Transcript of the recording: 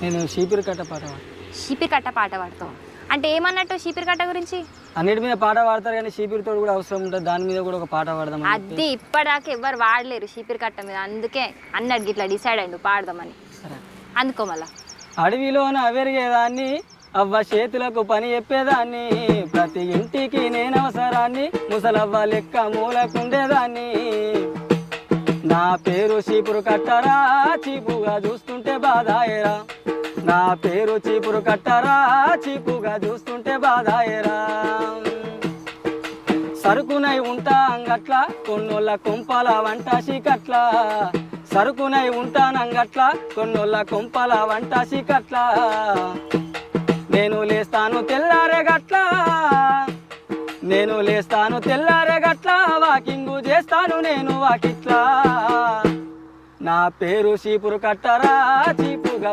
నేను షీపిరి కట్ట పాట పాడతా. షీపిరి కట్ట పాట పాడతావు అంటే ఏమన్నట్టు షీపిరి కట్ట గురించి? అన్నిటి మీద పాట పాడతారు కానీ షీపిరితో కూడా అవసరం ఉంటుంది, దాని మీద కూడా ఒక పాట పాడదాం. అది ఇప్పటిదాకా ఎవ్వరు వాడలేరు షీపిరి కట్ట మీద, అందుకే అన్నట్టు ఇట్లా డిసైడ్ అయ్యిండు పాడదామని. సరే. అందుకో మళ్ళా అడవిలోన పెరిగేదాన్ని, అవ్వ చేతులకు పని చెప్పేదాన్ని, ప్రతి ఇంటికి నేను అవసరాన్ని, ముసలవ్వ లెక్క మూలకుండేదాన్ని. నా పేరు చీపురు కట్టరా, చీపుగా చూస్తుంటే బాధాయరా. నా పేరు చీపురు కట్టరా, చీపుగా చూస్తుంటే బాధాయరా. సరుకునై ఉంటా అంగట్ల, కొన్నోళ్ళ కొంపల వంట చీకట్ల. సరుకునై ఉంటానంగట్ల, కొన్నోళ్ళ కొంపల వంట చీకట్ల. నేను లేస్తాను తెల్లారే గట్ల, నేను లేస్తాను తెల్లారే గట్ల, వాకింగు చేస్తాను నేను వాకిట్లా. నా పేరు చీపురు కట్టరా, చీపుగా